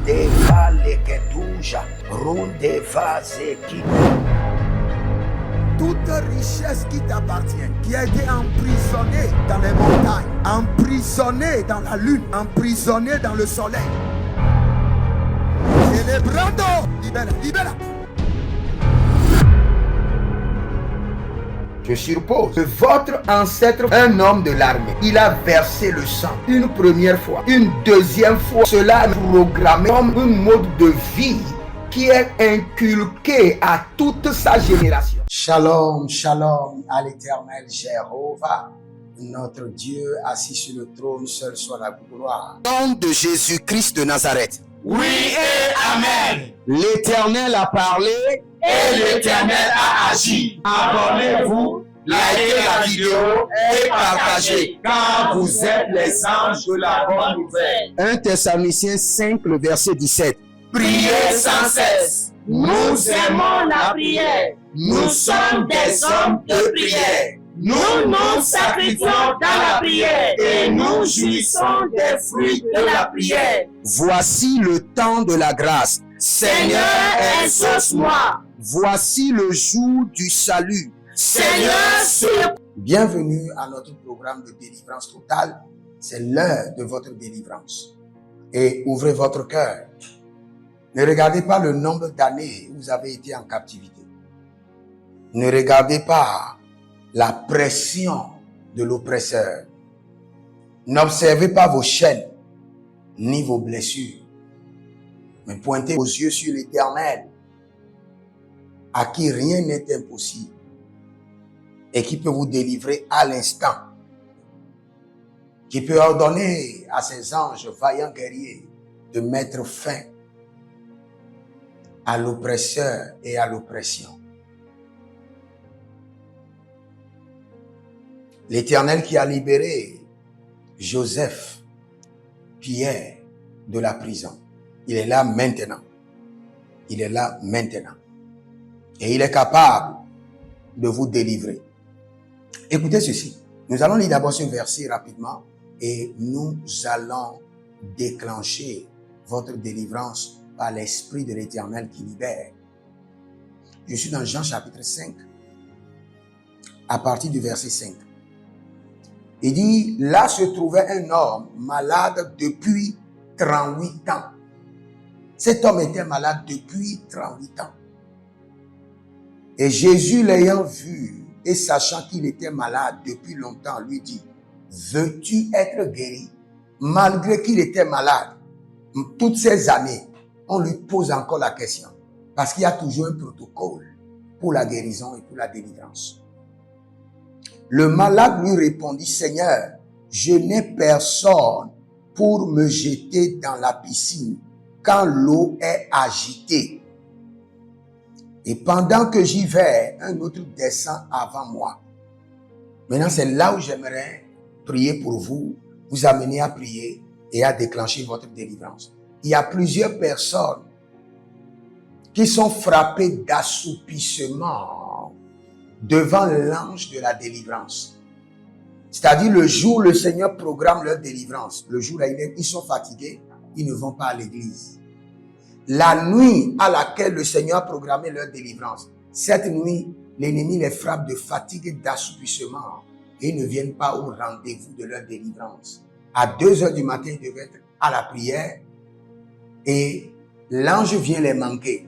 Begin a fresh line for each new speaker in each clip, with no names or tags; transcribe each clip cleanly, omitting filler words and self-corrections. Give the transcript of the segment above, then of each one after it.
Deva leketuja, rundeva zeki.
Toute richesse qui t'appartient, qui a été emprisonnée dans les montagnes, emprisonnée dans la lune, emprisonnée dans le soleil. Célébrando, libera, libera.
Je suppose que votre ancêtre, un homme de l'armée, il a versé le sang une première fois, une deuxième fois. Cela est programmé comme un mode de vie qui est inculqué à toute sa génération. Shalom, shalom à l'Éternel Jéhovah, notre Dieu assis sur le trône, seul soit la gloire. Nom de Jésus-Christ de Nazareth.
Oui et Amen.
L'Éternel a parlé
et l'Éternel a agi. Abonnez-vous, likez la vidéo et partagez, car vous êtes les anges de la bonne nouvelle.
1 Thessaloniciens 5, le verset 17.
Priez sans cesse. Nous aimons la prière. Nous sommes des hommes de prière. Nous nous sacrifions dans la prière et nous jouissons des fruits de la prière.
Voici le temps de la grâce.
Seigneur, exauce-moi.
Voici le jour du salut.
Seigneur, sur...
Bienvenue à notre programme de délivrance totale. C'est l'heure de votre délivrance. Et ouvrez votre cœur. Ne regardez pas le nombre d'années où vous avez été en captivité. Ne regardez pas la pression de l'oppresseur. N'observez pas vos chaînes ni vos blessures. Mais pointez vos yeux sur l'Éternel, à qui rien n'est impossible et qui peut vous délivrer à l'instant, qui peut ordonner à ses anges vaillants guerriers de mettre fin à l'oppresseur et à l'oppression. L'Éternel qui a libéré Joseph, Pierre de la prison, il est là maintenant. Il est là maintenant. Et il est capable de vous délivrer. Écoutez ceci. Nous allons lire d'abord ce verset rapidement et nous allons déclencher votre délivrance par l'Esprit de l'Éternel qui libère. Je suis dans Jean chapitre 5, à partir du verset 5. Il dit, là se trouvait un homme malade depuis 38 ans. Cet homme était malade depuis 38 ans. Et Jésus l'ayant vu et sachant qu'il était malade depuis longtemps, lui dit, veux-tu être guéri? Malgré qu'il était malade, toutes ces années, on lui pose encore la question. Parce qu'il y a toujours un protocole pour la guérison et pour la délivrance. Le malade lui répondit, Seigneur, je n'ai personne pour me jeter dans la piscine quand l'eau est agitée. Et pendant que j'y vais, un autre descend avant moi. Maintenant, c'est là où j'aimerais prier pour vous, vous amener à prier et à déclencher votre délivrance. Il y a plusieurs personnes qui sont frappées d'assoupissement devant l'ange de la délivrance. C'est-à-dire le jour où le Seigneur programme leur délivrance, le jour où ils sont fatigués, ils ne vont pas à l'église. La nuit à laquelle le Seigneur a programmé leur délivrance, cette nuit, l'ennemi les frappe de fatigue et d'assoupissement et ils ne viennent pas au rendez-vous de leur délivrance. À 2 heures du matin, ils devaient être à la prière et l'ange vient les manquer.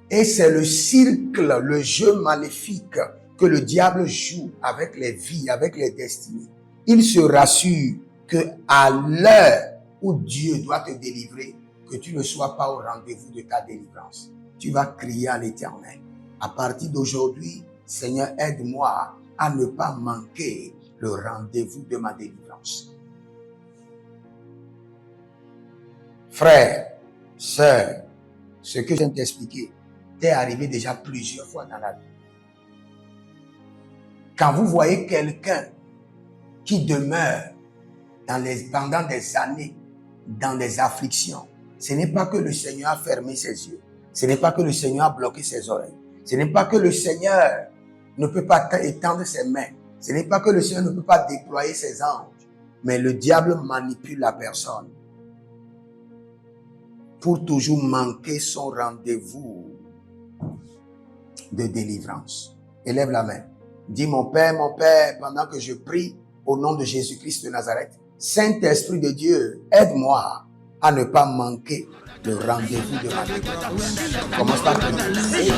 Et c'est le cirque, le jeu maléfique que le diable joue avec les vies, avec les destinées. Il se rassure que à l'heure où Dieu doit te délivrer, que tu ne sois pas au rendez-vous de ta délivrance. Tu vas crier à l'Éternel. À partir d'aujourd'hui, Seigneur, aide-moi à ne pas manquer le rendez-vous de ma délivrance. Frère, sœur, ce que je viens de t'expliquer t'est arrivé déjà plusieurs fois dans la vie. Quand vous voyez quelqu'un qui demeure pendant des années dans des afflictions, ce n'est pas que le Seigneur a fermé ses yeux. Ce n'est pas que le Seigneur a bloqué ses oreilles. Ce n'est pas que le Seigneur ne peut pas étendre ses mains. Ce n'est pas que le Seigneur ne peut pas déployer ses anges. Mais le diable manipule la personne. pour toujours manquer son rendez-vous de délivrance. Élève la main. Dis mon Père, pendant que je prie au nom de Jésus-Christ de Nazareth, Saint-Esprit de Dieu, aide-moi à ne pas manquer le rendez-vous de ma délivrance. Commence par prier.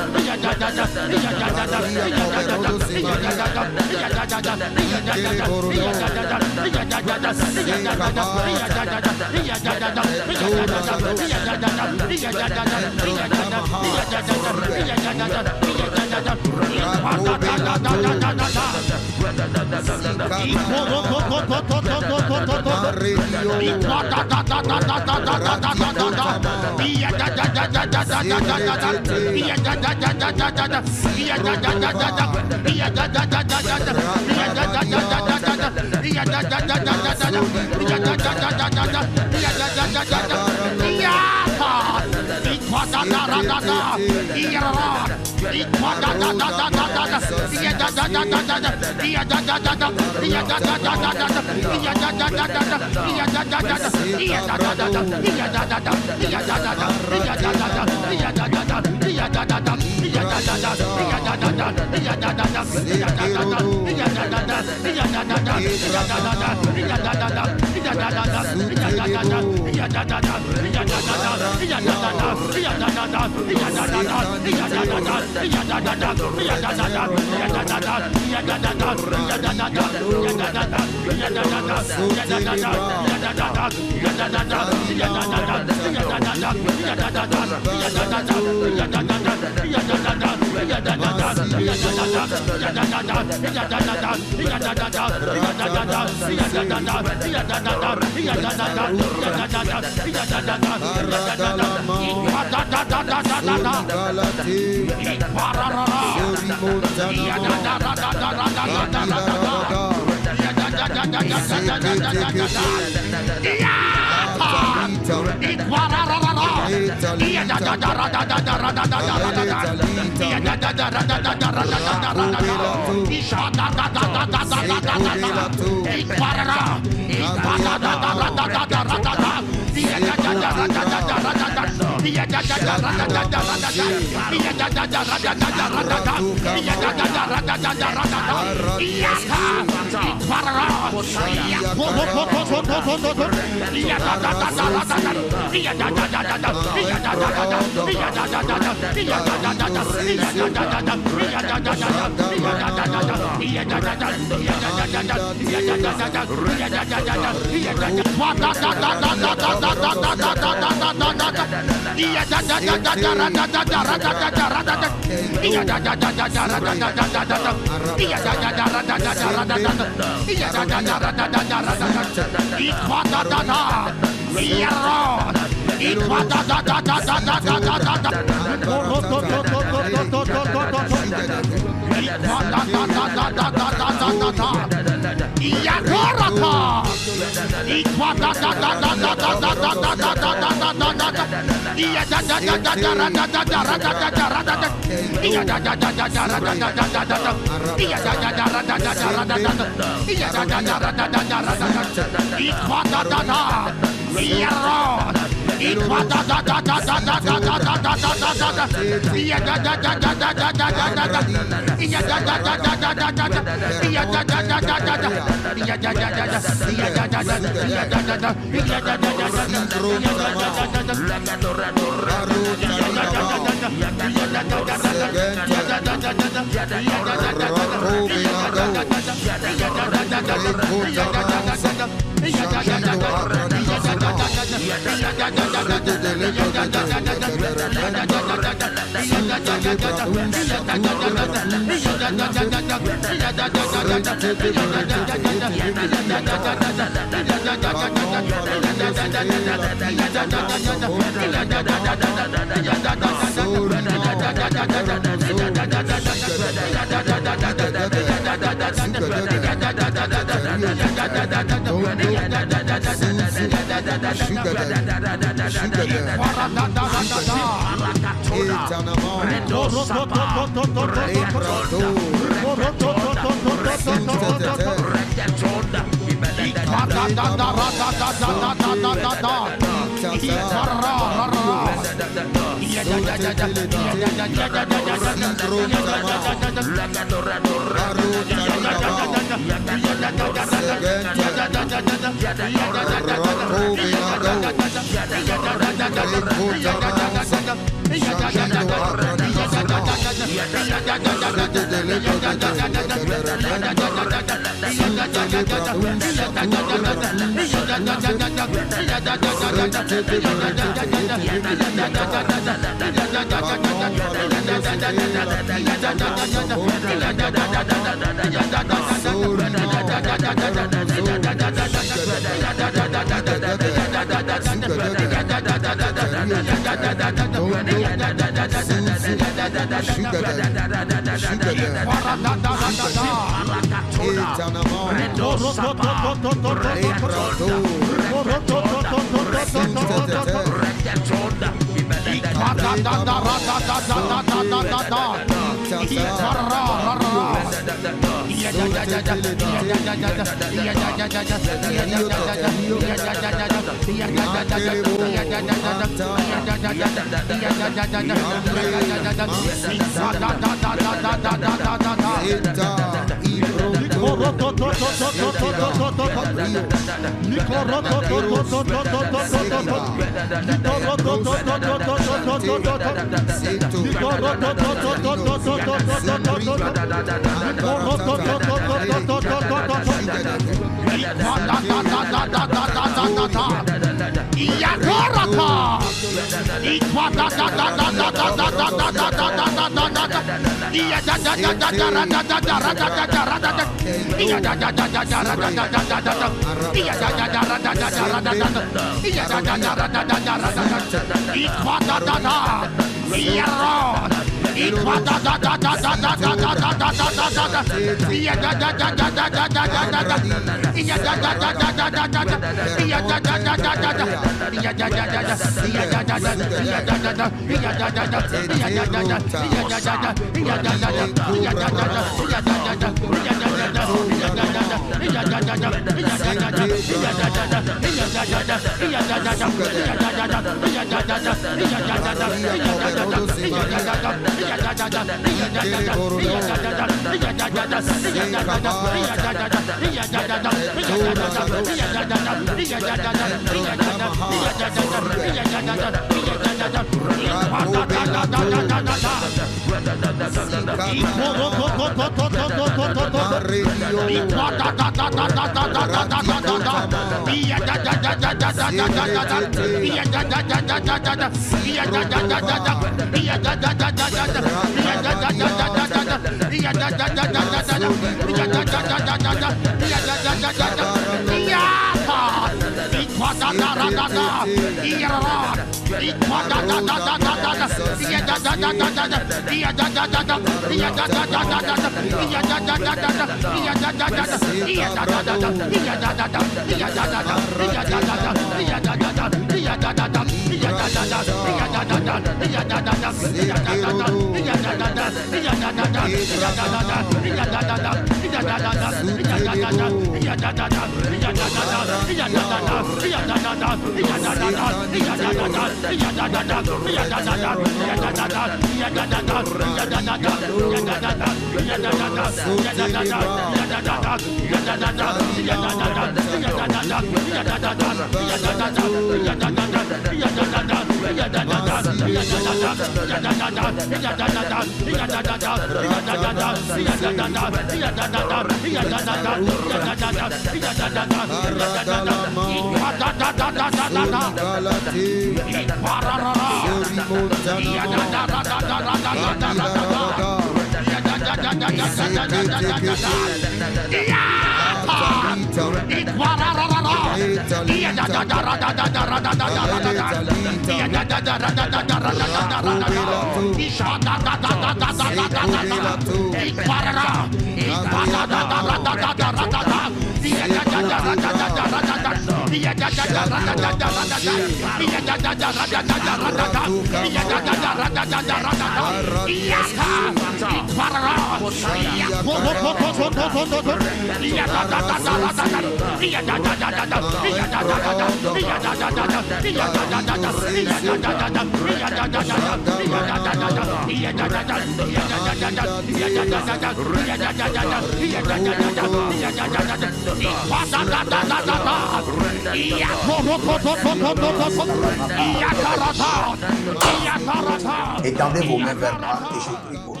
Étendez vos mains vers moi et je prie pour vous.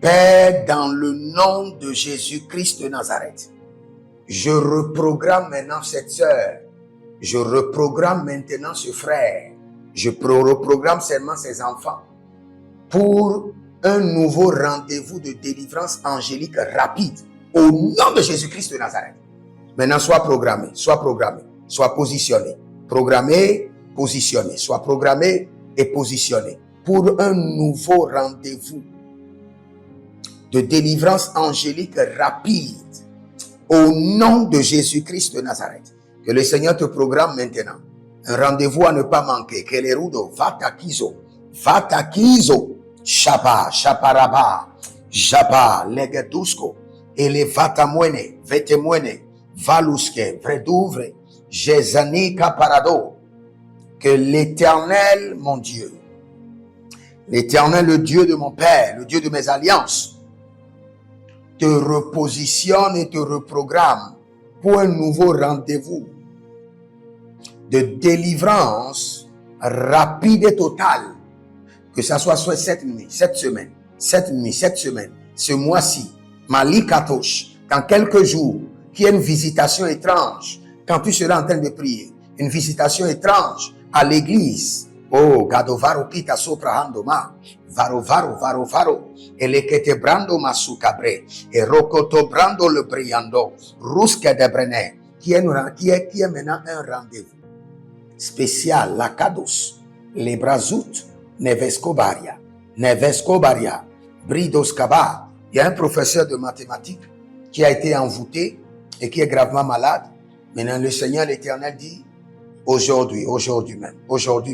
Père, dans le nom de Jésus-Christ de Nazareth, je reprogramme maintenant cette sœur, je reprogramme maintenant ce frère, je reprogramme seulement ses enfants pour un nouveau rendez-vous de délivrance angélique rapide au nom de Jésus-Christ de Nazareth. Maintenant, sois programmé, sois positionné, programmé, positionné, sois programmé et positionné pour un nouveau rendez-vous de délivrance angélique rapide au nom de Jésus-Christ de Nazareth. Que le Seigneur te programme maintenant un rendez-vous à ne pas manquer. Que les rudo, vatakizo, shaba, shaparaba, jaba, legetusko, ele vatamwene, vetemwene, valuske, vredouvre, jezanika parado. Que l'Éternel, mon Dieu, l'Éternel, le Dieu de mon Père, le Dieu de mes alliances, te repositionne et te reprogramme pour un nouveau rendez-vous de délivrance rapide et totale. Que ça soit cette nuit, cette semaine, ce mois-ci, Malikatosh, dans quelques jours, qu'il y ait une visitation étrange, quand tu seras en train de prier, une visitation étrange à l'église. Oh, Gadovaro Kita Soprahandoma, Varo, Elekete Brando Masukabre, et Rokoto Brando le Briando, Ruske de Brené, qui est maintenant un rendez-vous spécial, la Kados, les Brazout, Nevescobaria, Bridos Kaba. Il y a un professeur de mathématiques qui a été envoûté et qui est gravement malade. Maintenant, le Seigneur l'Éternel dit, aujourd'hui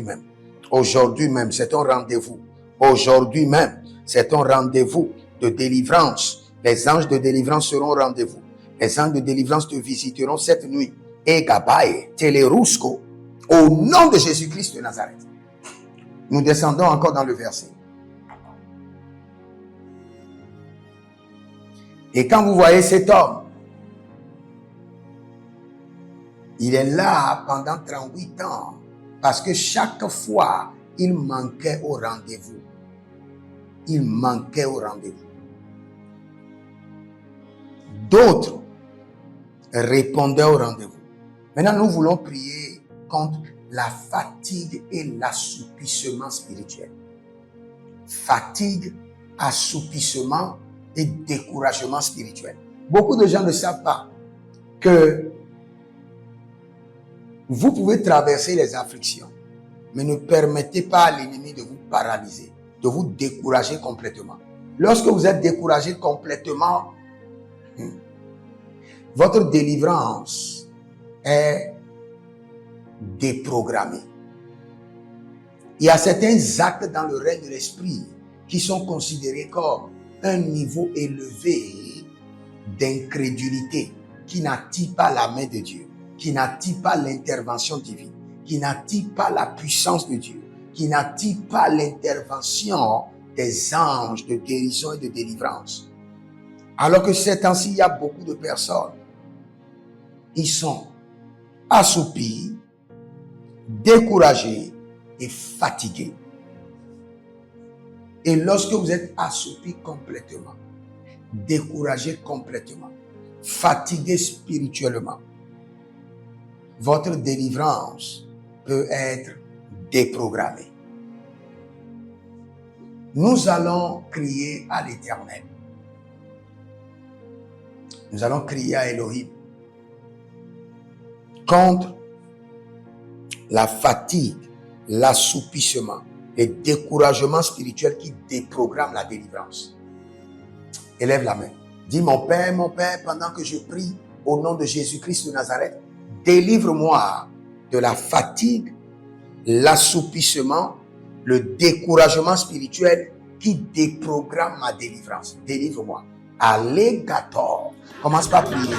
même, c'est ton rendez-vous. Aujourd'hui même, c'est ton rendez-vous de délivrance. Les anges de délivrance seront au rendez-vous. Les anges de délivrance te visiteront cette nuit. Et Gabaye, Telerusco, au nom de Jésus-Christ de Nazareth. Nous descendons encore dans le verset. Et quand vous voyez cet homme, il est là pendant 38 ans parce que chaque fois, il manquait au rendez-vous. Il manquait au rendez-vous. D'autres répondaient au rendez-vous. Maintenant, nous voulons prier contre la fatigue et l'assoupissement spirituel. Fatigue, assoupissement et découragement spirituel. Beaucoup de gens ne savent pas que vous pouvez traverser les afflictions, mais ne permettez pas à l'ennemi de vous paralyser, de vous décourager complètement. Lorsque vous êtes découragé complètement, votre délivrance est déprogrammée. Il y a certains actes dans le règne de l'esprit qui sont considérés comme un niveau élevé d'incrédulité qui n'attire pas la main de Dieu, qui n'attire pas l'intervention divine, qui n'attire pas la puissance de Dieu, qui n'attire pas l'intervention des anges de guérison et de délivrance. Alors que ces temps-ci, il y a beaucoup de personnes, ils sont assoupis, découragés et fatigués. Et lorsque vous êtes assoupi complètement, découragé complètement, fatigué spirituellement, votre délivrance peut être déprogrammée. Nous allons crier à l'Éternel. Nous allons crier à Elohim contre la fatigue, l'assoupissement, les découragements spirituels qui déprogramment la délivrance. Élève la main. Dis, mon Père, pendant que je prie au nom de Jésus-Christ de Nazareth, délivre-moi de la fatigue, l'assoupissement, le découragement spirituel qui déprogramme ma délivrance. Délivre-moi. Allégator. Commence par prier.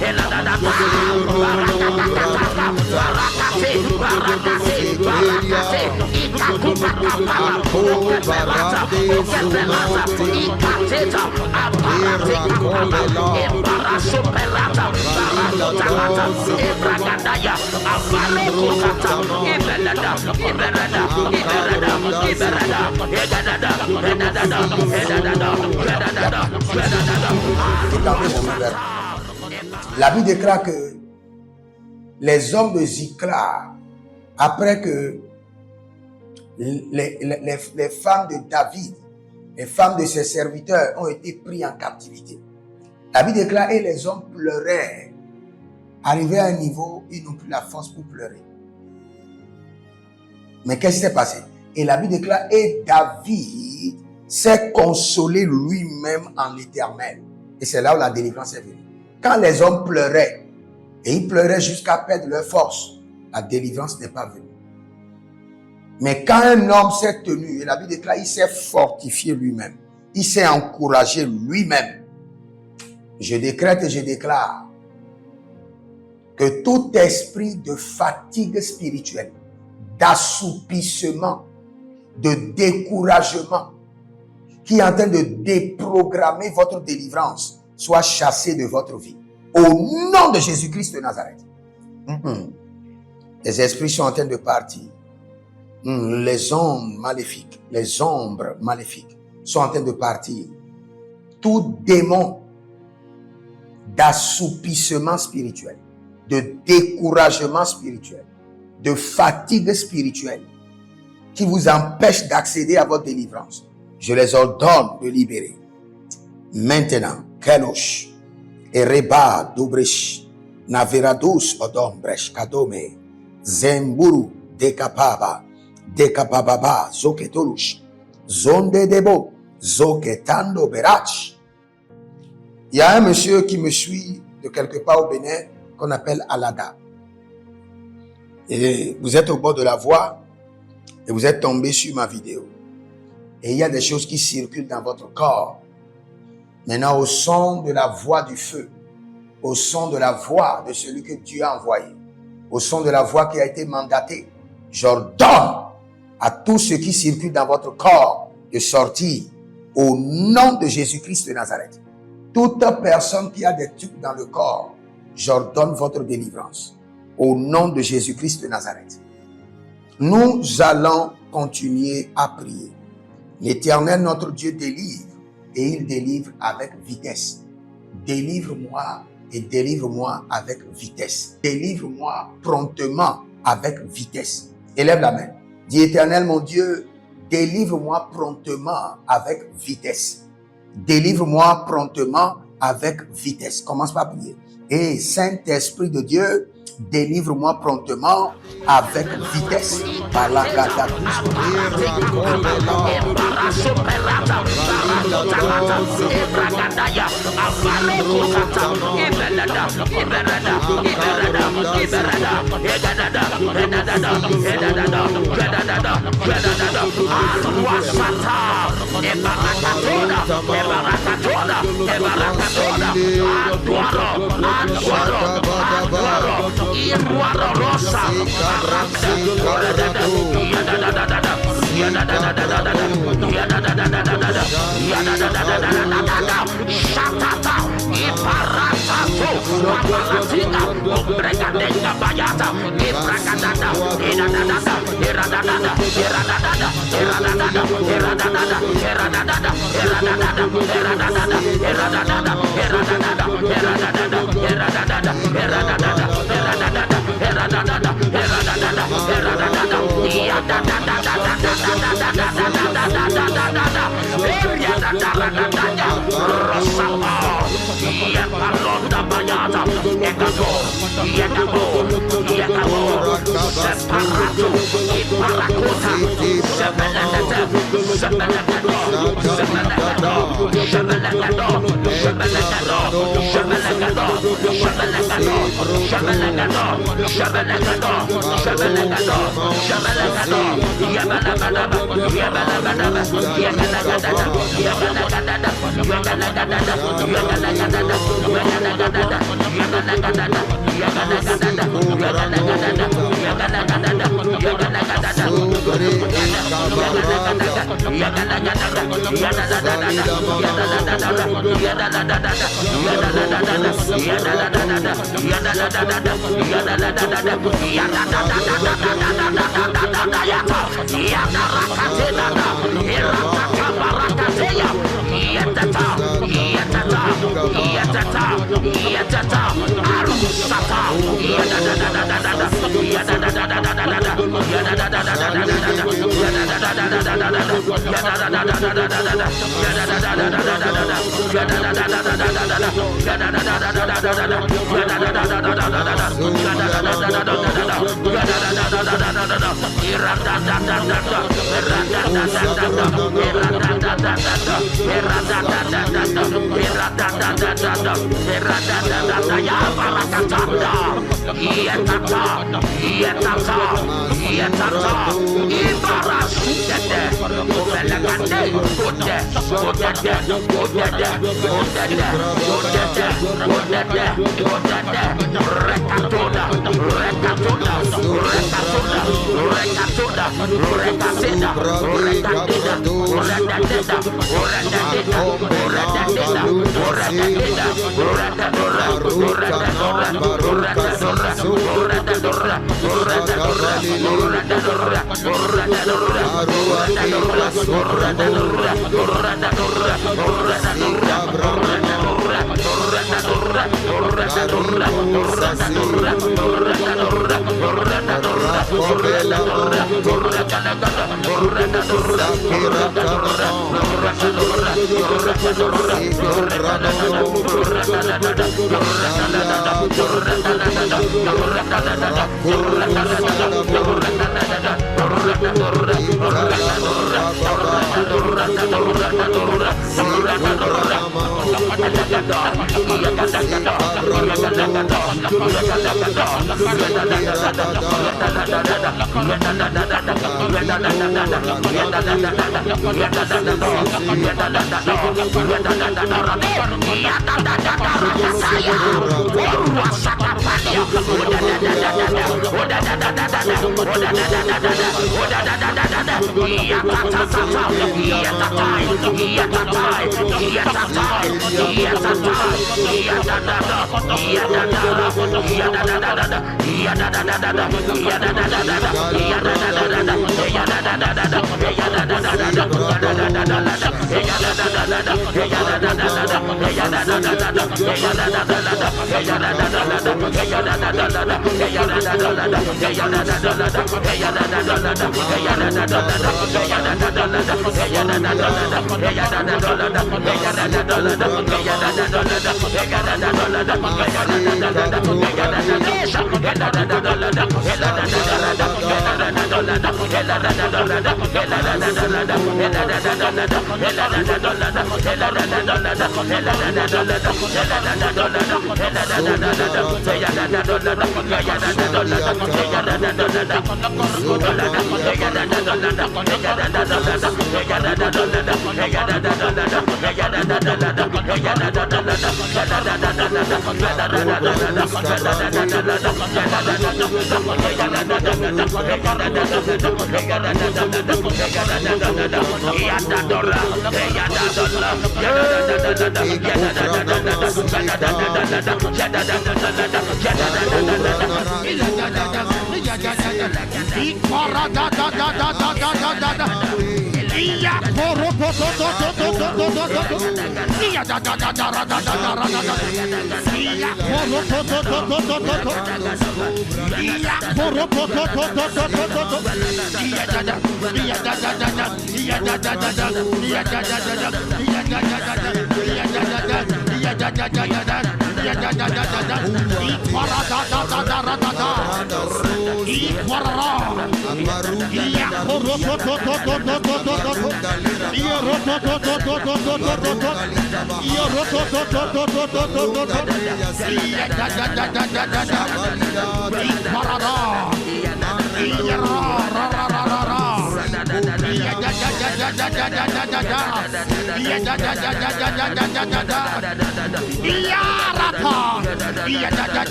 Ela
La Bible déclare que les hommes de Ziklag, après que les femmes de David, les femmes de ses serviteurs ont été pris en captivité, la Bible déclare et les hommes pleuraient. Arrivés à un niveau, ils n'ont plus la force pour pleurer. Mais qu'est-ce qui s'est passé? Et la Bible déclare, et David s'est consolé lui-même en l'Éternel. Et c'est là où la délivrance est venue. Quand les hommes pleuraient, et ils pleuraient jusqu'à perdre leur force, la délivrance n'est pas venue. Mais quand un homme s'est tenu, et la Bible déclare, il s'est fortifié lui-même, il s'est encouragé lui-même. Je décrète et je déclare que tout esprit de fatigue spirituelle, d'assoupissement, de découragement, qui est en train de déprogrammer votre délivrance, soit chassé de votre vie. Au nom de Jésus-Christ de Nazareth. Les esprits sont en train de partir. Les ombres maléfiques, sont en train de partir. Tout démon d'assoupissement spirituel, de découragement spirituel, de fatigue spirituelle, qui vous empêche d'accéder à votre délivrance, je les ordonne de libérer. Maintenant, Kelosh, Ereba, Dobresh, Naveradus, Odombresh, Kadome, Zemburu, Dekapaba, Zoketolush, Zonde Debo, Zoketando Berach. Il y a un monsieur qui me suit de quelque part au Bénin qu'on appelle Alada. Et vous êtes au bord de la voie et vous êtes tombé sur ma vidéo. Et il y a des choses qui circulent dans votre corps. Maintenant, au son de la voix du feu, au son de la voix de celui que Dieu a envoyé, au son de la voix qui a été mandatée, j'ordonne à tout ce qui circule dans votre corps de sortir au nom de Jésus-Christ de Nazareth. Toute personne qui a des trucs dans le corps, j'ordonne votre délivrance au nom de Jésus-Christ de Nazareth. Nous allons continuer à prier. L'Éternel, notre Dieu, délivre et il délivre avec vitesse. Délivre-moi et délivre-moi avec vitesse. Délivre-moi promptement avec vitesse. Élève la main. Dis, Éternel, mon Dieu, délivre-moi promptement avec vitesse. Délivre-moi promptement avec vitesse. Commence par prier. Et Saint-Esprit de Dieu, délivre-moi promptement avec vitesse. Par la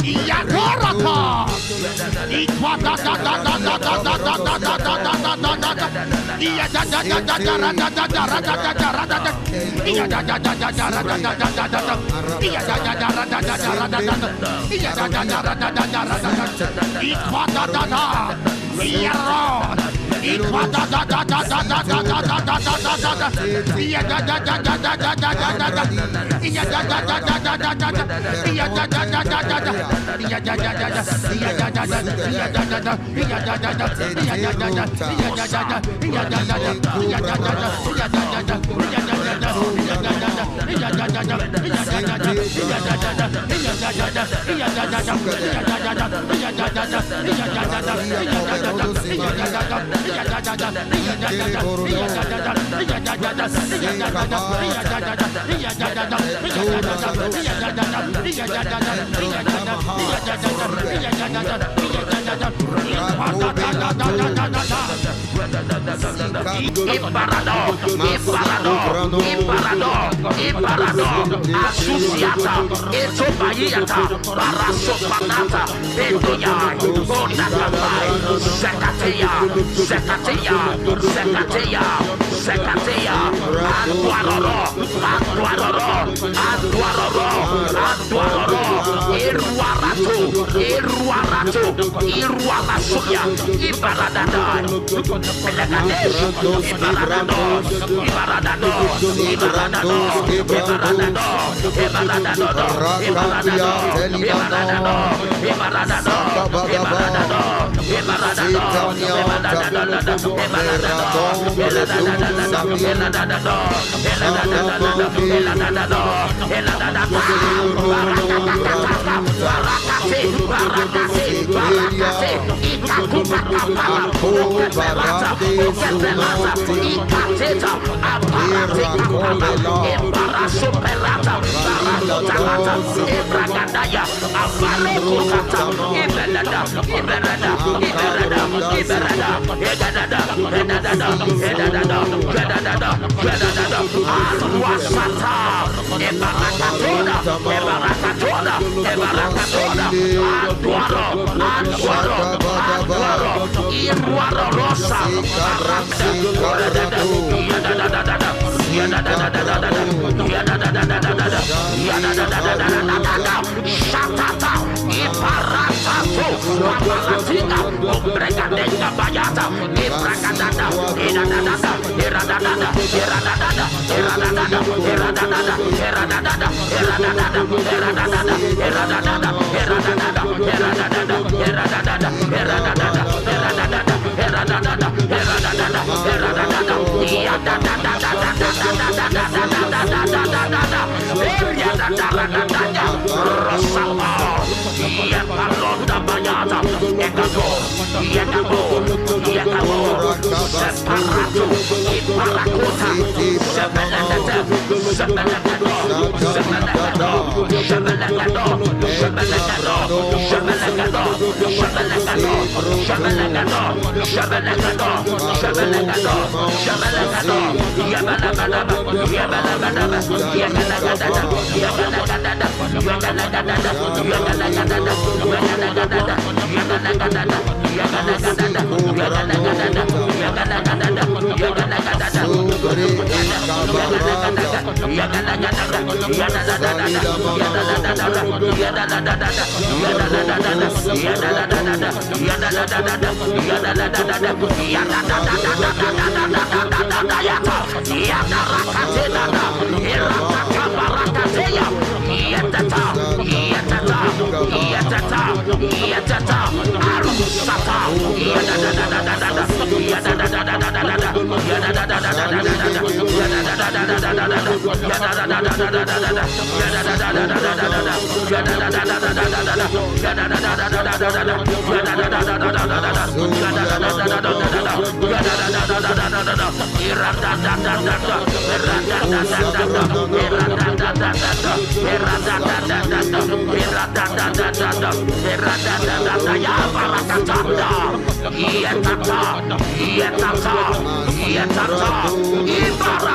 Yatoraka. Ibarra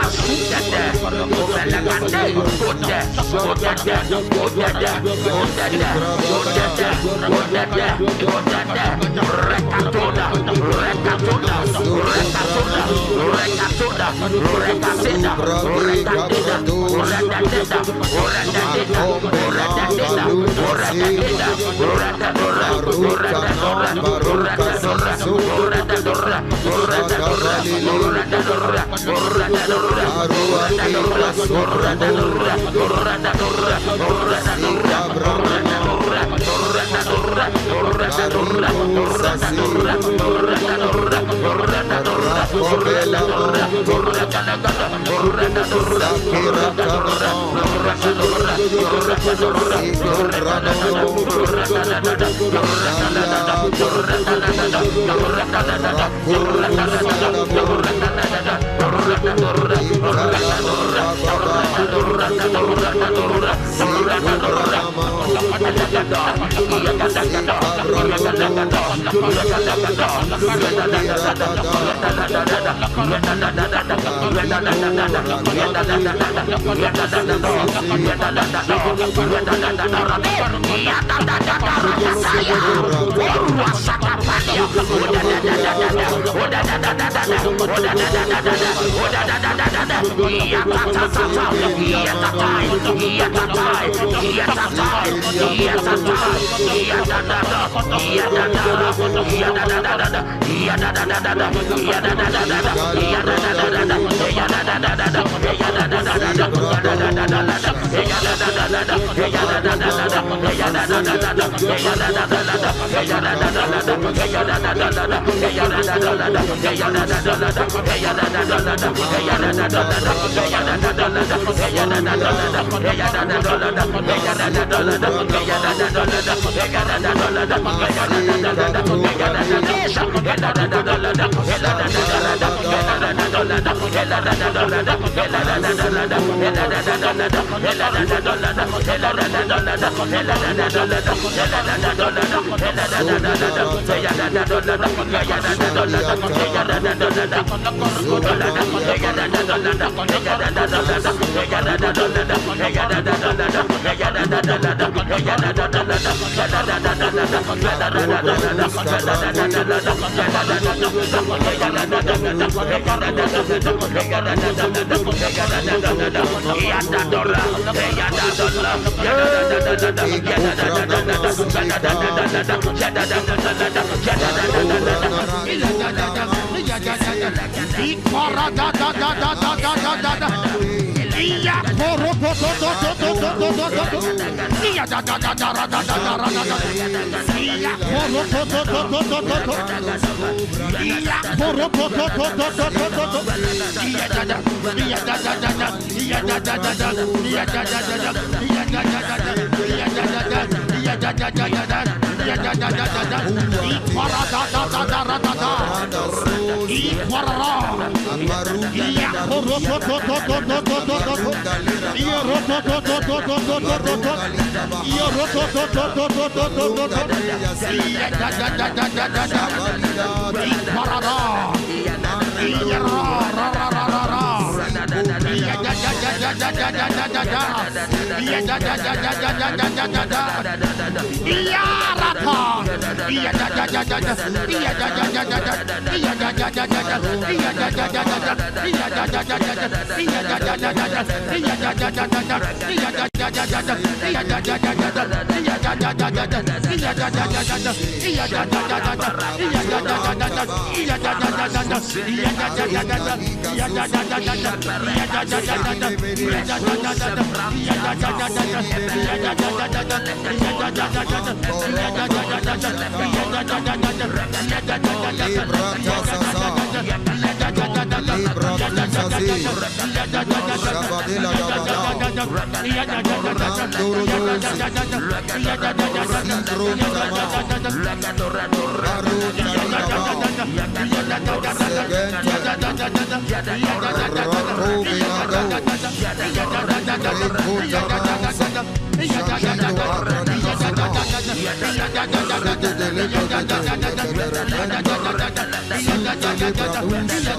Libra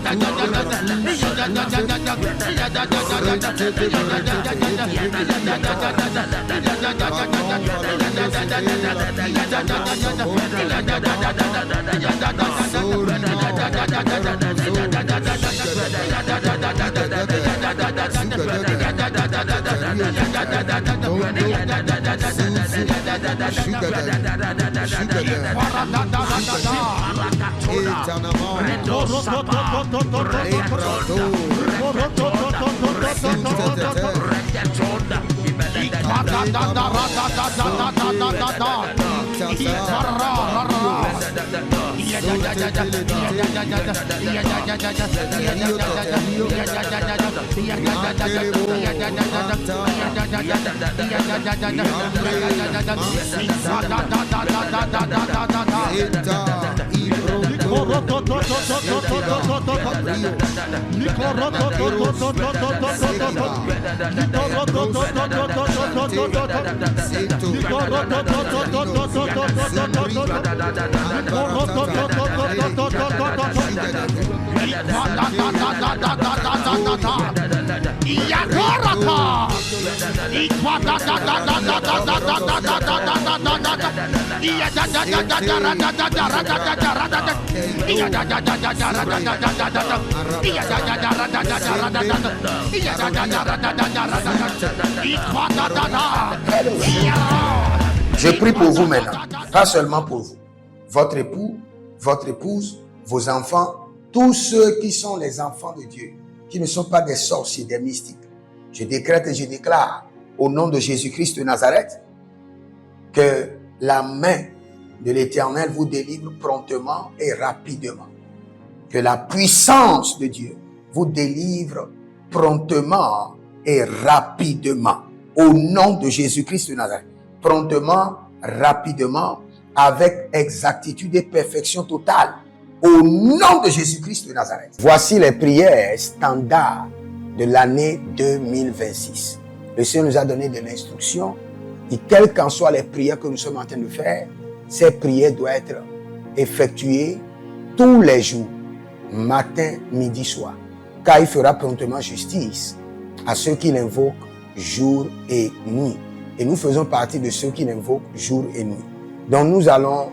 Je prie pour vous maintenant, pas seulement pour vous, votre époux, votre épouse, vos enfants, tous ceux qui sont les enfants de Dieu, qui ne sont pas des sorciers, des mystiques. Je décrète et je déclare au nom de Jésus-Christ de Nazareth que la main de l'Éternel vous délivre promptement et rapidement. Que la puissance de Dieu vous délivre promptement et rapidement. Au nom de Jésus-Christ de Nazareth. Promptement, rapidement, avec exactitude et perfection totale. Au nom de Jésus-Christ de Nazareth. Voici les prières standards de l'année 2026. Le Seigneur nous a donné de l'instruction. Et quelles qu'en soient les prières que nous sommes en train de faire, ces prières doivent être effectuées tous les jours, matin, midi, soir. Car il fera promptement justice à ceux qui l'invoquent jour et nuit. Et nous faisons partie de ceux qui l'invoquent jour et nuit. Donc nous allons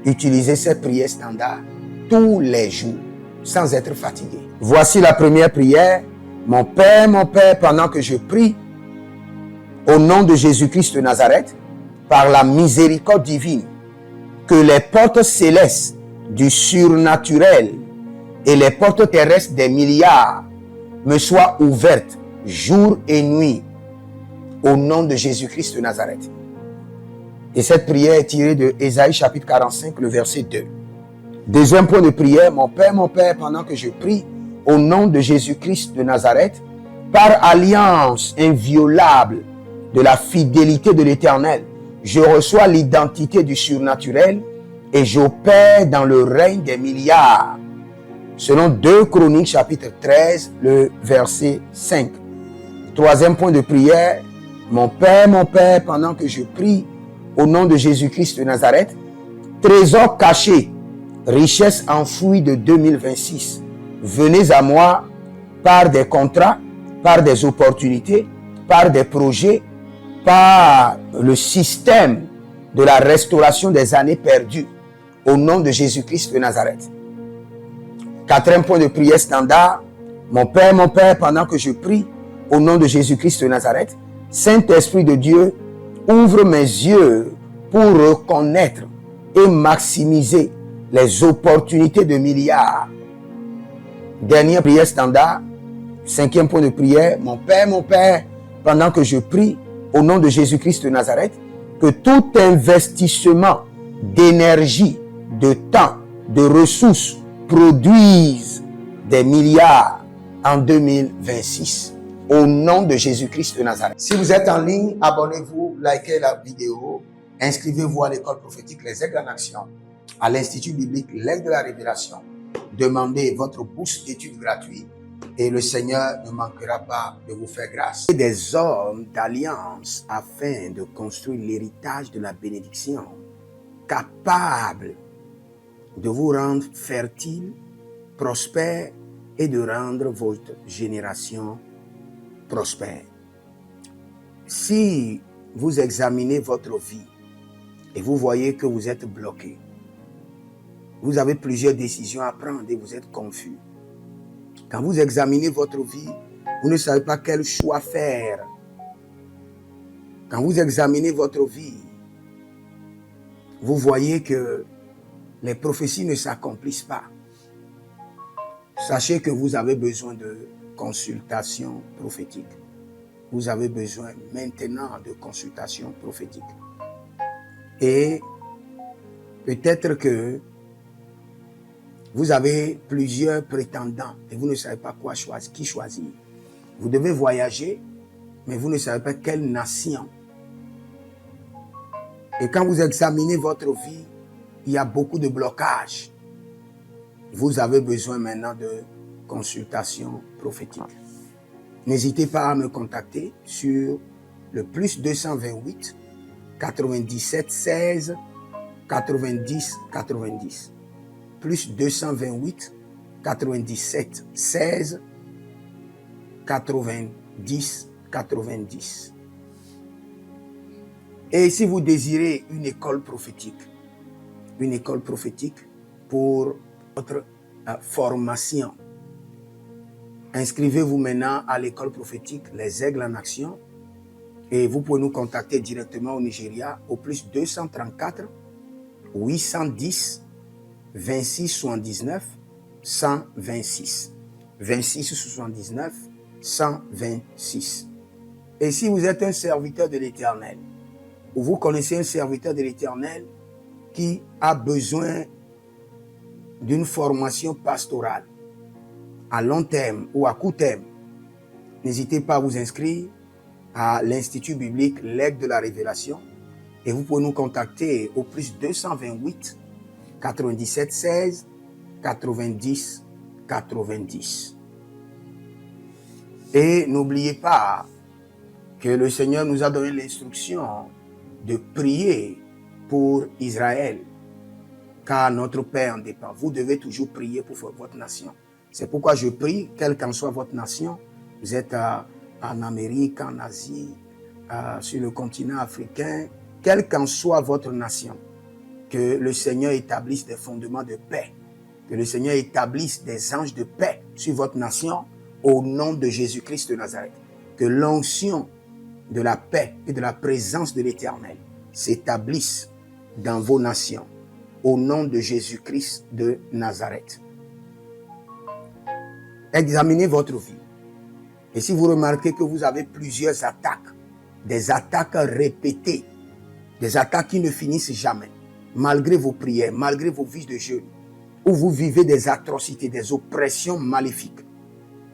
utiliser ces prières standards tous les jours, sans être fatigués. Voici la première prière. Mon Père, pendant que je prie, au nom de Jésus-Christ de Nazareth, par la miséricorde divine, que les portes célestes du surnaturel et les portes terrestres des milliards me soient ouvertes jour et nuit, au nom de Jésus-Christ de Nazareth. Et cette prière est tirée de Ésaïe chapitre 45, le verset 2. Deuxième point de prière, mon Père, pendant que je prie, au nom de Jésus-Christ de Nazareth, par alliance inviolable de la fidélité de l'Éternel, je reçois l'identité du surnaturel et j'opère dans le règne des milliards. Selon 2 Chroniques chapitre 13, le verset 5. Troisième point de prière, mon Père, pendant que je prie, au nom de Jésus-Christ de Nazareth, trésor caché, richesse enfouie de 2026, venez à moi par des contrats, par des opportunités, par des projets, par le système de la restauration des années perdues, au nom de Jésus-Christ de Nazareth. Quatrième point de prière standard, mon Père, pendant que je prie, au nom de Jésus-Christ de Nazareth, Saint-Esprit de Dieu, ouvre mes yeux pour reconnaître et maximiser les opportunités de milliards. Dernière prière standard, cinquième point de prière, mon Père, pendant que je prie, au nom de Jésus-Christ de Nazareth, que tout investissement d'énergie, de temps, de ressources produise des milliards en 2026. Au nom de Jésus-Christ de Nazareth. Si vous êtes en ligne, abonnez-vous, likez la vidéo, inscrivez-vous à l'école prophétique Les Aigles en Action, à l'Institut biblique L'Aigle de la Révélation. Demandez votre bourse d'études gratuite et le Seigneur ne manquera pas de vous faire grâce. Des hommes d'alliance afin de construire l'héritage de la bénédiction, capables de vous rendre fertile prospère et de rendre votre génération prospère. Si vous examinez votre vie et vous voyez que vous êtes bloqué, vous avez plusieurs décisions à prendre et vous êtes confus. Quand vous examinez votre vie, vous ne savez pas quel choix faire. Quand vous examinez votre vie, vous voyez que les prophéties ne s'accomplissent pas. Sachez que vous avez besoin de consultation prophétique. Vous avez besoin maintenant de consultation prophétique. Et peut-être que vous avez plusieurs prétendants et vous ne savez pas qui choisir. Vous devez voyager, mais vous ne savez pas quelle nation. Et quand vous examinez votre vie, il y a beaucoup de blocages. Vous avez besoin maintenant de consultation prophétique. N'hésitez pas à me contacter sur le plus 228 97 16 90 90. Plus 228 97 16 90 90. Et si vous désirez une école prophétique pour votre formation, inscrivez-vous maintenant à l'école prophétique Les Aigles en Action et vous pouvez nous contacter directement au Nigeria au plus 234 810 26 79 126. 26 79 126. Et si vous êtes un serviteur de l'Éternel, ou vous connaissez un serviteur de l'Éternel qui a besoin d'une formation pastorale à long terme ou à court terme, n'hésitez pas à vous inscrire à l'Institut biblique L'Aigle de la Révélation et vous pouvez nous contacter au plus 228 97 16 90 90. Et n'oubliez pas que le Seigneur nous a donné l'instruction de prier pour Israël, car notre paix en dépend. Vous devez toujours prier pour votre nation. C'est pourquoi je prie, quelle qu'en soit votre nation, vous êtes en Amérique, en Asie, sur le continent africain, quelle qu'en soit votre nation, que le Seigneur établisse des fondements de paix, que le Seigneur établisse des anges de paix sur votre nation au nom de Jésus-Christ de Nazareth. Que l'onction de la paix et de la présence de l'Éternel s'établisse dans vos nations au nom de Jésus-Christ de Nazareth. Examinez votre vie. Et si vous remarquez que vous avez plusieurs attaques, des attaques répétées, des attaques qui ne finissent jamais, malgré vos prières, malgré vos vies de jeûne, où vous vivez des atrocités, des oppressions maléfiques,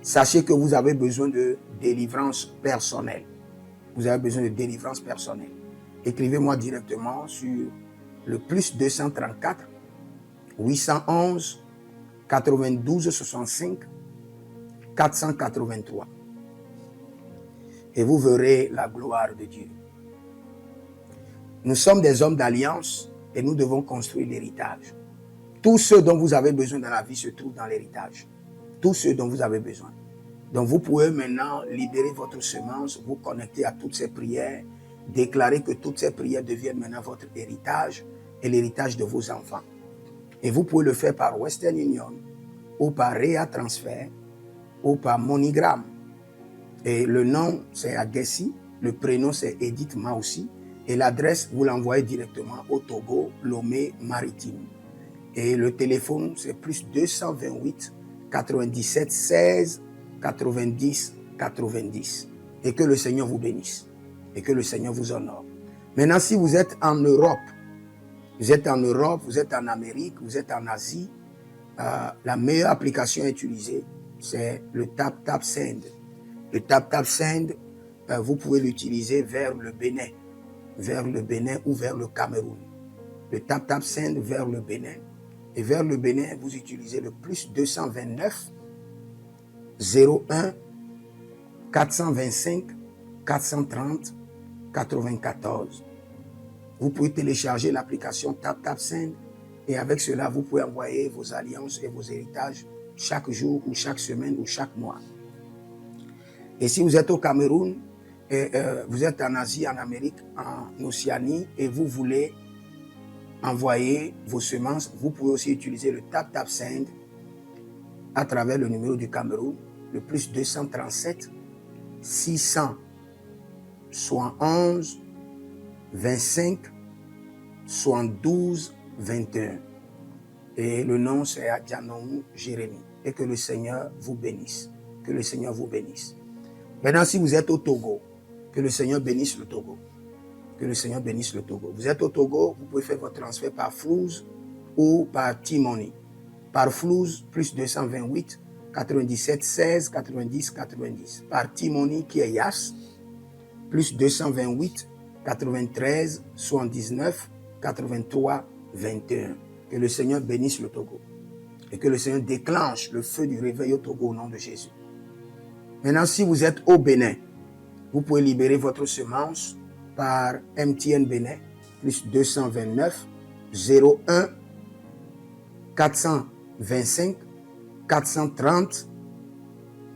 sachez que vous avez besoin de délivrance personnelle. Vous avez besoin de délivrance personnelle. Écrivez-moi directement sur le plus 234 811 92 65 483. Et vous verrez la gloire de Dieu. Nous sommes des hommes d'alliance et nous devons construire l'héritage. Tout ce dont vous avez besoin dans la vie se trouve dans l'héritage. Tout ce dont vous avez besoin. Donc vous pouvez maintenant libérer votre semence, vous connecter à toutes ces prières, déclarer que toutes ces prières deviennent maintenant votre héritage et l'héritage de vos enfants. Et vous pouvez le faire par Western Union ou par Rea Transfer ou par MoneyGram. Et le nom c'est Agessi, le prénom c'est Edith Maussi et l'adresse vous l'envoyez directement au Togo, Lomé Maritime. Et le téléphone c'est plus 228 97 16 90 90. Et que le Seigneur vous bénisse. Et que le Seigneur vous honore. Maintenant, si vous êtes en Europe, vous êtes en Amérique, vous êtes en Asie, la meilleure application à utiliser, c'est le TapTapSend. Le TapTapSend, vous pouvez l'utiliser vers le Bénin ou vers le Cameroun. Le TapTapSend vers le Bénin. Et vers le Bénin, vous utilisez le plus 229 01 425 430 94. Vous pouvez télécharger l'application TapTapSend et avec cela, vous pouvez envoyer vos alliances et vos héritages chaque jour ou chaque semaine ou chaque mois. Et si vous êtes au Cameroun, vous êtes en Asie, en Amérique, en Océanie, et vous voulez envoyer vos semences, vous pouvez aussi utiliser le TapTapSend à travers le numéro du Cameroun, le plus 237 671 25 72 21. Et le nom c'est Adjanou Jérémie. Et que le Seigneur vous bénisse. Que le Seigneur vous bénisse. Maintenant, si vous êtes au Togo, que le Seigneur bénisse le Togo. Que le Seigneur bénisse le Togo. Vous êtes au Togo, vous pouvez faire votre transfert par Flouz ou par T-Money. Par Flouz, plus 228 97 16 90 90. Par T-Money qui est Yas, plus 228 93 79 83 21. Que le Seigneur bénisse le Togo. Et que le Seigneur déclenche le feu du réveil au Togo au nom de Jésus. Maintenant, si vous êtes au Bénin, vous pouvez libérer votre semence par MTN Bénin, plus 229 01 425 430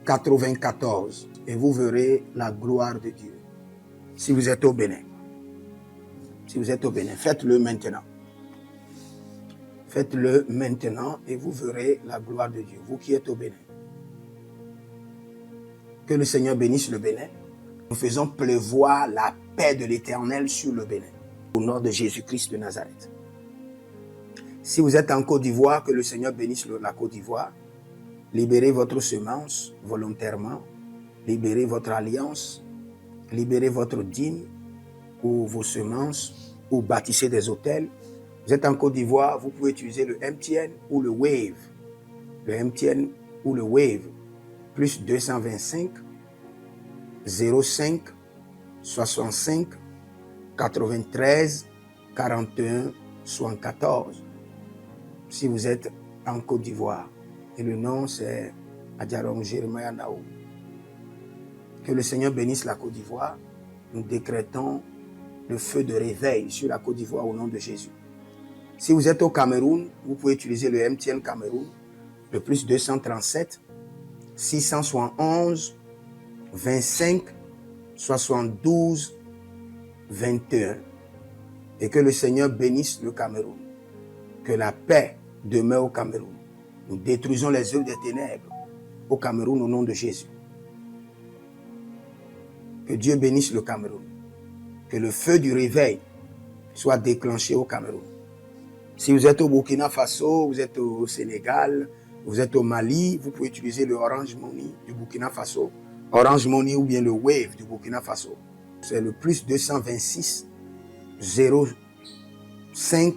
94. Et vous verrez la gloire de Dieu. Si vous êtes au Bénin. Si vous êtes au Bénin, faites-le maintenant. Faites-le maintenant et vous verrez la gloire de Dieu. Vous qui êtes au Bénin. Que le Seigneur bénisse le Bénin. Nous faisons pleuvoir la paix de l'Éternel sur le Bénin. Au nom de Jésus-Christ de Nazareth. Si vous êtes en Côte d'Ivoire, que le Seigneur bénisse la Côte d'Ivoire. Libérez votre semence volontairement. Libérez votre alliance. Libérez votre dîme ou vos semences ou bâtissez des hôtels. Vous êtes en Côte d'Ivoire, vous pouvez utiliser le MTN ou le Wave. Le MTN ou le Wave. Plus 225 05 65 93 41 74. Si vous êtes en Côte d'Ivoire. Et le nom c'est Adjarom Jérémie Naou. Que le Seigneur bénisse la Côte d'Ivoire. Nous décrétons le feu de réveil sur la Côte d'Ivoire au nom de Jésus. Si vous êtes au Cameroun, vous pouvez utiliser le MTN Cameroun, le plus 237 671 25 72 21. Et que le Seigneur bénisse le Cameroun. Que la paix demeure au Cameroun. Nous détruisons les œuvres des ténèbres au Cameroun au nom de Jésus. Que Dieu bénisse le Cameroun. Que le feu du réveil soit déclenché au Cameroun. Si vous êtes au Burkina Faso, vous êtes au Sénégal, vous êtes au Mali, vous pouvez utiliser le Orange Money du Burkina Faso. Orange Money ou bien le Wave du Burkina Faso. C'est le plus 226 05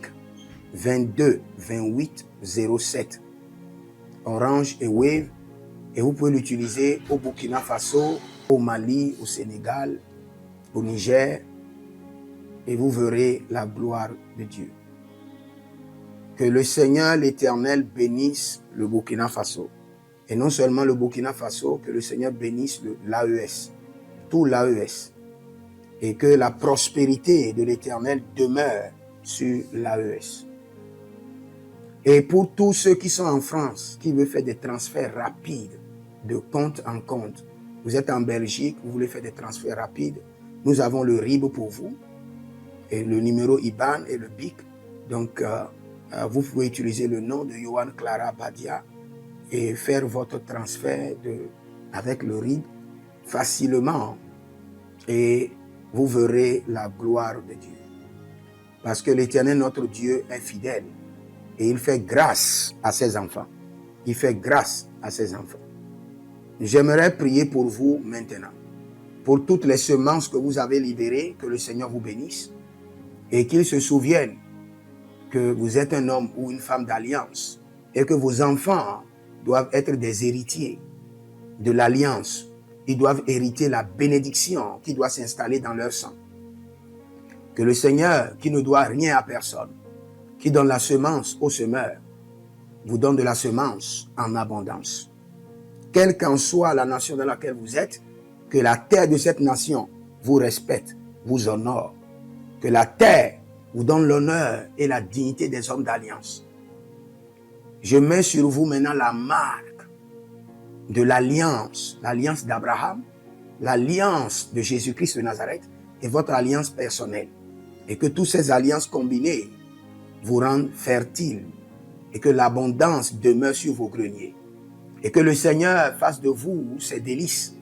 22 28 07. Orange et Wave. Et vous pouvez l'utiliser au Burkina Faso, au Mali, au Sénégal, au Niger. Et vous verrez la gloire de Dieu. Que le Seigneur, l'Éternel, bénisse le Burkina Faso. Et non seulement le Burkina Faso, que le Seigneur bénisse l'AES, tout l'AES. Et que la prospérité de l'Éternel demeure sur l'AES. Et pour tous ceux qui sont en France, qui veulent faire des transferts rapides de compte en compte, vous êtes en Belgique, vous voulez faire des transferts rapides, nous avons le RIB pour vous, et le numéro IBAN et le BIC. Donc, vous pouvez utiliser le nom de Yohan Clara Badia et faire votre transfert avec le RIB facilement. Et vous verrez la gloire de Dieu. Parce que l'Éternel, notre Dieu, est fidèle. Et il fait grâce à ses enfants. Il fait grâce à ses enfants. J'aimerais prier pour vous maintenant. Pour toutes les semences que vous avez libérées, que le Seigneur vous bénisse. Et qu'il se souvienne que vous êtes un homme ou une femme d'alliance. Et que vos enfants doivent être des héritiers de l'alliance. Ils doivent hériter la bénédiction qui doit s'installer dans leur sang. Que le Seigneur, qui ne doit rien à personne, qui donne la semence au semeur, vous donne de la semence en abondance. Quelle qu'en soit la nation dans laquelle vous êtes, que la terre de cette nation vous respecte, vous honore. Que la terre vous donne l'honneur et la dignité des hommes d'alliance. Je mets sur vous maintenant la marque de l'alliance d'Abraham, l'alliance de Jésus-Christ de Nazareth et votre alliance personnelle. Et que toutes ces alliances combinées vous rendent fertiles et que l'abondance demeure sur vos greniers. Et que le Seigneur fasse de vous ses délices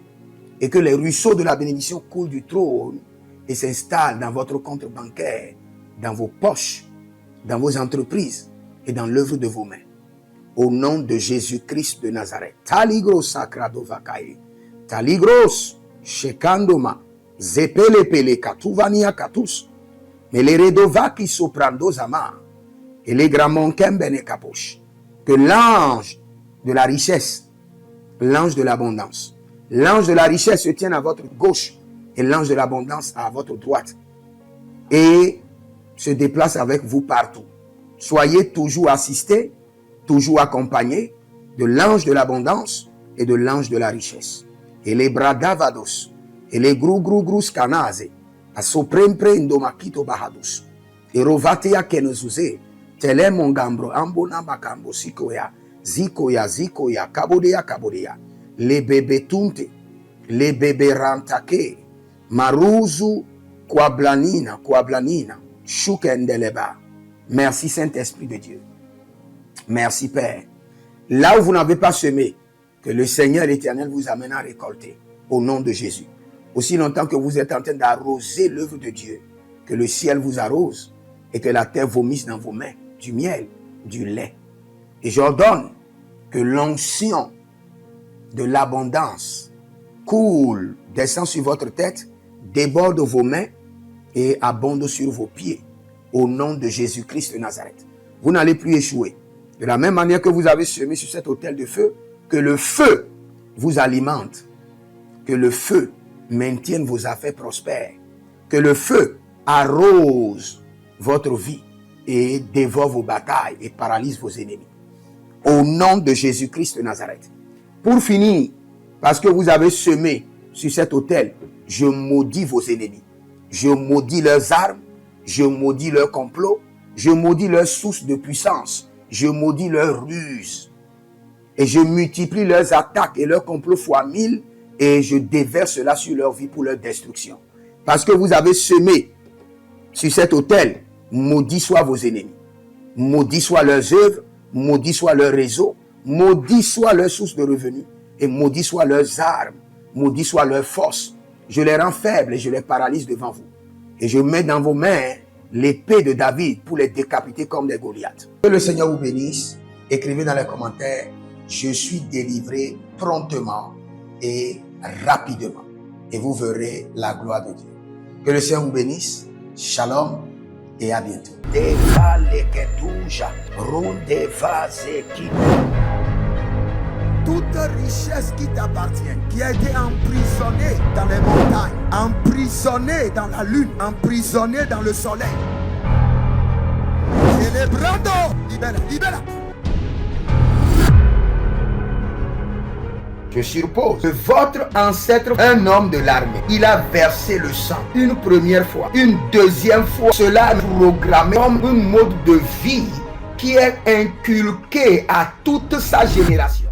et que les ruisseaux de la bénédiction coulent du trône et s'installent dans votre compte bancaire, dans vos poches, dans vos entreprises et dans l'œuvre de vos mains. Au nom de Jésus-Christ de Nazareth. Taligros sacrado vakae. Taligros shekandoma. Zepelepele katuvania katus. Meleredova qui soprando zama. Et les gramons kembene kaposh. Que l'ange de la richesse, l'ange de l'abondance, l'ange de la richesse se tienne à votre gauche et l'ange de l'abondance à votre droite. Et se déplace avec vous partout. Soyez toujours assistés, toujours accompagné de l'ange de l'abondance et de l'ange de la richesse. Et les bradavados, et les grou scanase, a soprempre indomakito bahadus, et rovatea kenezuze, tele mongambro ambona makambo sikoya, zikoya, kabodea, les bébés tunte, les bébés rantake, maruzu, kwablanina, shukendeleba. Merci Saint-Esprit de Dieu. Merci Père. Là où vous n'avez pas semé, que le Seigneur l'Éternel vous amène à récolter. Au nom de Jésus. Aussi longtemps que vous êtes en train d'arroser l'œuvre de Dieu, que le ciel vous arrose et que la terre vomisse dans vos mains du miel, du lait. Et j'ordonne que l'onction de l'abondance coule, descend sur votre tête, déborde vos mains et abonde sur vos pieds. Au nom de Jésus-Christ de Nazareth. Vous n'allez plus échouer. De la même manière que vous avez semé sur cet autel de feu, que le feu vous alimente, que le feu maintienne vos affaires prospères, que le feu arrose votre vie et dévore vos batailles et paralyse vos ennemis. Au nom de Jésus-Christ de Nazareth. Pour finir, parce que vous avez semé sur cet autel, je maudis vos ennemis. Je maudis leurs armes. Je maudis leur complot, je maudis leur source de puissance, je maudis leur ruse. Et je multiplie leurs attaques et leurs complots fois 1000 et je déverse cela sur leur vie pour leur destruction. Parce que vous avez semé sur cet autel, maudit soient vos ennemis, maudit soient leurs œuvres, maudit soit leur réseau, maudit soit leur source de revenus et maudit soient leurs armes, maudit soit leur force. Je les rends faibles et je les paralyse devant vous. Et je mets dans vos mains l'épée de David pour les décapiter comme des Goliaths. Que le Seigneur vous bénisse. Écrivez dans les commentaires, je suis délivré promptement et rapidement. Et vous verrez la gloire de Dieu. Que le Seigneur vous bénisse. Shalom et à bientôt.
Toute richesse qui t'appartient, qui a été emprisonnée dans les montagnes, emprisonnée dans la lune, emprisonnée dans le soleil. Célébrando, libera.
Je suppose que votre ancêtre, un homme de l'armée, il a versé le sang une première fois, une deuxième fois. Cela est programmé comme un mode de vie qui est inculqué à toute sa génération.